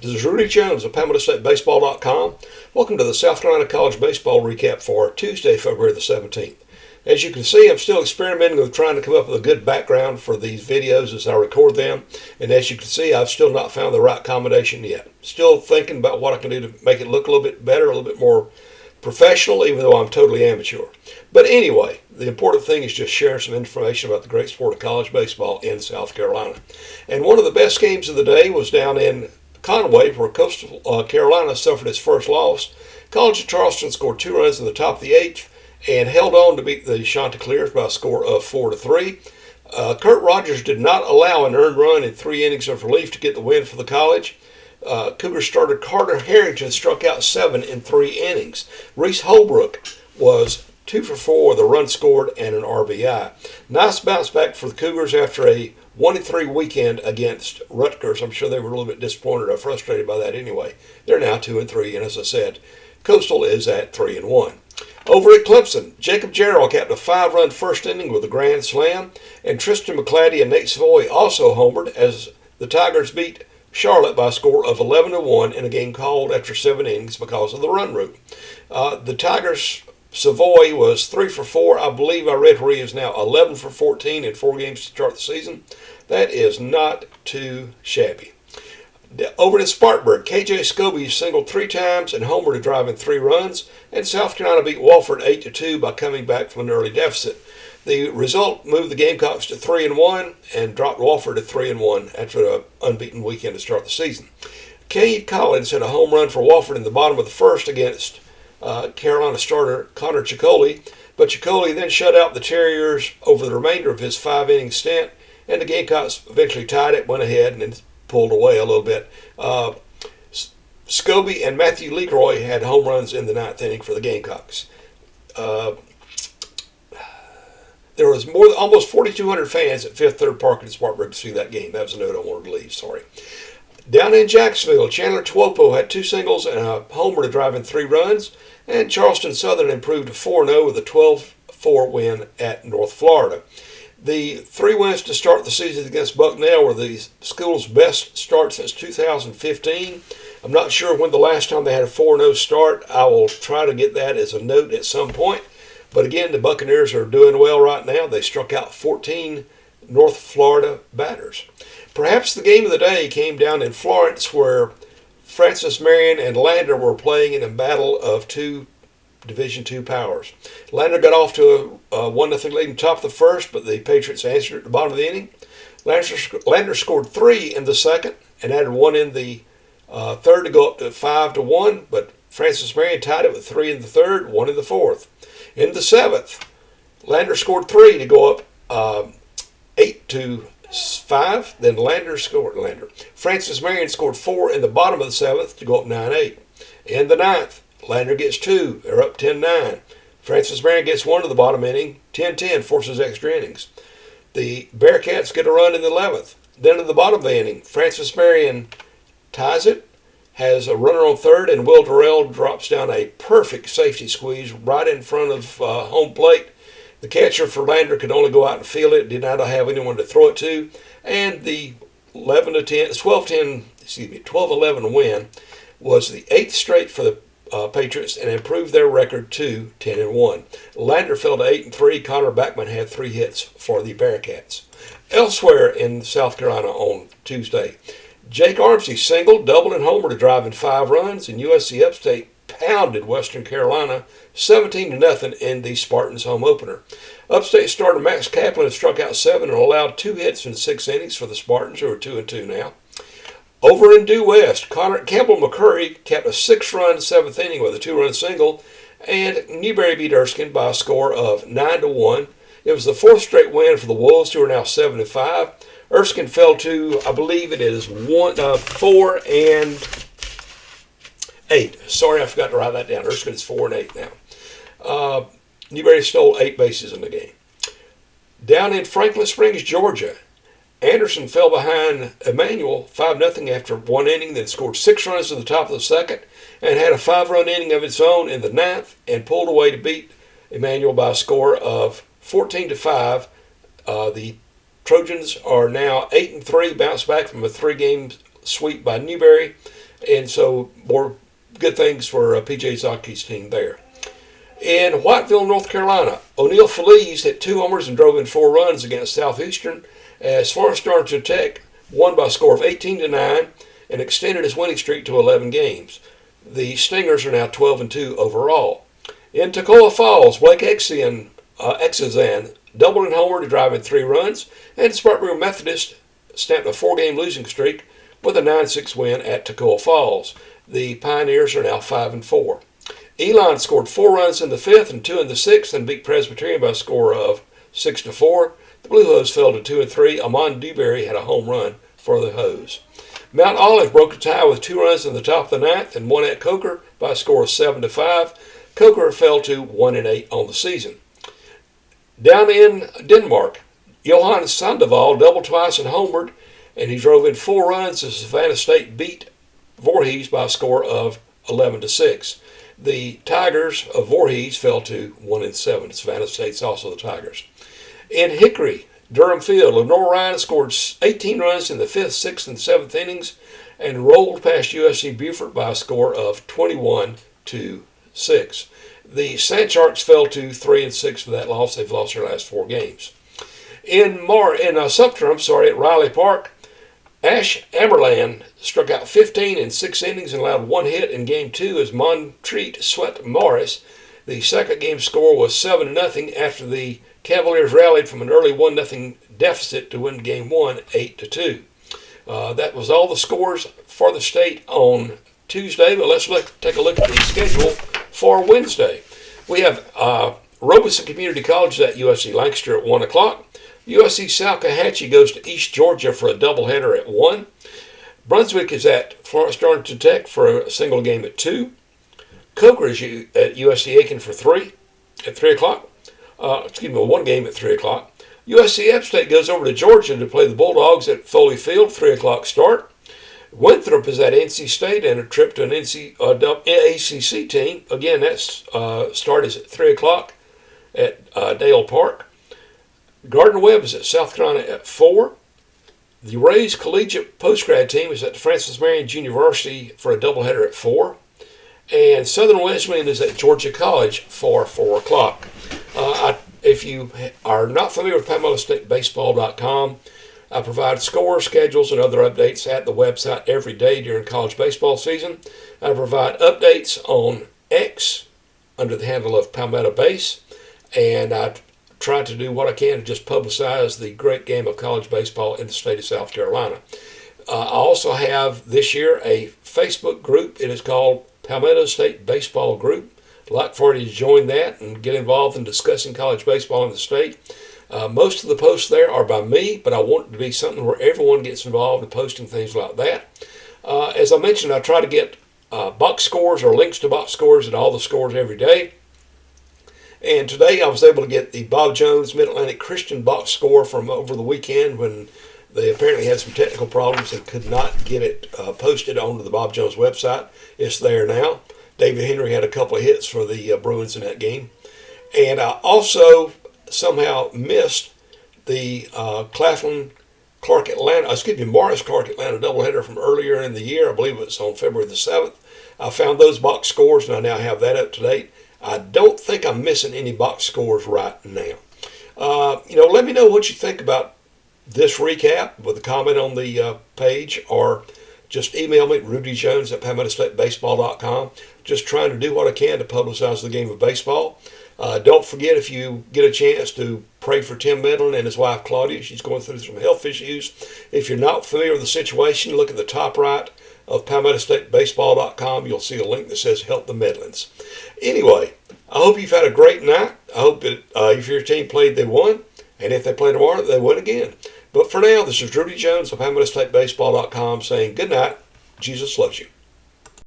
This is Rudy Jones of PamelaStateBaseball.com. Welcome to the South Carolina College Baseball Recap for Tuesday, February the 17th. As you can see, I'm still experimenting with trying to come up with a good background for these videos as I record them. And as you can see, I've still not found the right combination yet. Still thinking about what I can do to make it look a little bit better, a little bit more professional, even though I'm totally amateur. But anyway, the important thing is just sharing some information about the great sport of college baseball in South Carolina. And one of the best games of the day was down in Conway, where Coastal Carolina suffered its first loss. College of Charleston scored 2 runs in the top of the 8th and held on to beat the Chanticleers by a score of 4-3. Kurt Rogers did not allow an earned run in 3 innings of relief to get the win for the college. Cougars starter Carter Harrington struck out 7 in 3 innings. Reese Holbrook was 2 for 4 with a run scored and an RBI. Nice bounce back for the Cougars after a 1-3 weekend against Rutgers. I'm sure they were a little bit disappointed or frustrated by that anyway. They're now 2-3, and as I said, Coastal is at 3-1. Over at Clemson, Jacob Jarrell capped a 5-run first inning with a grand slam, and Tristan McCladdy and Nate Savoy also homered as the Tigers beat Charlotte by a score of 11-1 in a game called after 7 innings because of the run route. The Tigers' Savoy was 3 for 4. I believe I read where he is now 11 for 14 in 4 games to start the season. That is not too shabby. Over in Spartanburg, KJ Scobie singled 3 times and homered to drive in 3 runs, and South Carolina beat Wofford 8-2 by coming back from an early deficit. The result moved the Gamecocks to 3-1 and dropped Wofford to 3-1 after an unbeaten weekend to start the season. Cade Collins hit a home run for Wofford in the bottom of the first against Carolina starter Connor Ciccoli, but Ciccoli then shut out the Terriers over the remainder of his 5-inning stint, and the Gamecocks eventually tied it, went ahead, and then pulled away a little bit. Scobie and Matthew Leroy had home runs in the 9th inning for the Gamecocks. There was almost 4,200 fans at Fifth Third Park in Spartanburg to see that game. That was a note I wanted to leave, sorry. Down in Jacksonville, Chandler Tuopo had 2 singles and a homer to drive in 3 runs, and Charleston Southern improved to 4-0 with a 12-4 win at North Florida. The 3 wins to start the season against Bucknell were the school's best start since 2015. I'm not sure when the last time they had a 4-0 start. I will try to get that as a note at some point. But again, the Buccaneers are doing well right now. They struck out 14 North Florida batters. Perhaps the game of the day came down in Florence, where Francis Marion and Lander were playing in a battle of 2 Division II powers. Lander got off to a 1-0 lead in the top of the first, but the Patriots answered at the bottom of the inning. Lander scored 3 in the second and added 1 in the third to go up to 5-1, but Francis Marion tied it with 3 in the third, 1 in the fourth. In the 7th, Lander scored 3 to go up 8-5. Then Francis Marion scored 4 in the bottom of the 7th to go up 9-8. In the 9th, Lander gets 2. They're up 10-9. Francis Marion gets 1 to the bottom inning. 10-10 forces extra innings. The Bearcats get a run in the 11th. Then in the bottom of the inning, Francis Marion ties it, has a runner on third, and Will Durrell drops down a perfect safety squeeze right in front of home plate. The catcher for Lander could only go out and field it, did not have anyone to throw it to, and the 12-11 win was the 8th straight for the Patriots and improved their record to 10-1. Lander fell to 8-3. Connor Backman had 3 hits for the Bearcats. Elsewhere in South Carolina on Tuesday, Jake Armsey singled, doubled, and homer to drive in 5 runs, and USC Upstate pounded Western Carolina 17-0 in the Spartans home opener. Upstate starter Max Kaplan struck out 7 and allowed 2 hits in 6 innings for the Spartans, who are 2-2 now. Over in Due West, Campbell McCurry capped a 6-run 7th inning with a 2-run single, and Newberry beat Erskine by a score of 9-1. It was the 4th straight win for the Wolves, who are now 7-5. Erskine fell to, I believe it is 4-8. Sorry, I forgot to write that down. Erskine is 4-8 now. Newberry stole 8 bases in the game. Down in Franklin Springs, Georgia, Anderson fell behind Emmanuel 5-0 after 1 inning, then scored 6 runs to the top of the second and had a 5-run inning of its own in the 9th and pulled away to beat Emmanuel by a score of 14-5. The Trojans are now 8-3, bounced back from a 3-game sweep by Newberry. And so more good things for P.J. Zocchi's team there. In Whiteville, North Carolina, O'Neal Feliz hit 2 homers and drove in 4 runs against Southeastern as Florence Darlington Tech won by a score of 18-9 and extended his winning streak to 11 games. The Stingers are now 12-2 overall. In Toccoa Falls, Blake Exizan doubled and homered to drive in 3 runs, and Spartanburg Methodist stamped a 4-game losing streak with a 9-6 win at Toccoa Falls. The Pioneers are now 5-4. Elon scored 4 runs in the 5th and 2 in the 6th and beat Presbyterian by a score of 6-4. The Blue Hose fell to 2-3. Amon Dewberry had a home run for the Hose. Mount Olive broke a tie with 2 runs in the top of the 9th and won at Coker by a score of 7-5. Coker fell to 1-8 on the season. Down in Denmark, Johan Sandoval doubled twice and homered, and he drove in 4 runs as Savannah State beat Voorhees by a score of 11-6. The Tigers of Voorhees fell to 1-7. Savannah State's also the Tigers. In Hickory, Durham Field, Lenore Ryan scored 18 runs in the 5th, 6th, and 7th innings and rolled past USC Beaufort by a score of 21-6. The Sand Sharks fell to 3-6 for that loss. They've lost their last 4 games. In Sumter, at Riley Park, Ash Amerland struck out 15 in 6 innings and allowed 1 hit in Game 2 as Montreat swept Morris. The second game score was 7-0 after the Cavaliers rallied from an early 1-0 deficit to win Game 1 8-2. That was all the scores for the state on Tuesday, but let's take a look at the schedule for Wednesday. We have Robeson Community College at USC Lancaster at 1 o'clock. USC Salkehatchie goes to East Georgia for a doubleheader at 1. Brunswick is at Florence Darlington Tech for a single game at 2. Coker is at USC Aiken for 3 o'clock. 1 game at 3 o'clock. USC Upstate goes over to Georgia to play the Bulldogs at Foley Field, 3 o'clock start. Winthrop is at NC State and a trip to an ACC team. Again, that start is at 3 o'clock at Dale Park. Gardner-Webb is at South Carolina at 4. The Rays Collegiate Postgrad team is at Francis Marion Junior Varsity for a doubleheader at 4. And Southern Wesleyan is at Georgia College for 4 o'clock. If you are not familiar with PalmettoStateBaseball.com, I provide scores, schedules, and other updates at the website every day during college baseball season. I provide updates on X under the handle of Palmetto Base, and I try to do what I can to just publicize the great game of college baseball in the state of South Carolina. I also have this year a Facebook group. It is called Palmetto State Baseball Group. I'd like for you to join that and get involved in discussing college baseball in the state. Most of the posts there are by me, but I want it to be something where everyone gets involved in posting things like that. As I mentioned, I try to get box scores or links to box scores at all the scores every day. And today I was able to get the Bob Jones Mid-Atlantic Christian box score from over the weekend when they apparently had some technical problems and could not get it posted onto the Bob Jones website. It's there now. David Henry had a couple of hits for the Bruins in that game. And I also somehow missed the Morris Clark Atlanta doubleheader from earlier in the year. I believe it was on February the 7th. I found those box scores and I now have that up to date. I don't think I'm missing any box scores right now. Let me know what you think about this recap with a comment on the page, or just email me at rudyjones@PalmettoStateBaseball.com. Just trying to do what I can to publicize the game of baseball. Don't forget, if you get a chance, to pray for Tim Medlin and his wife Claudia. She's going through some health issues. If you're not familiar with the situation, look at the top right of PalmettoStateBaseball.com. You'll see a link that says Help the Medlins. Anyway, I hope you've had a great night. I hope that if your team played, they won. And if they play tomorrow, they win again. But for now, this is Rudy Jones of PalmettoStateBaseball.com saying good night. Jesus loves you.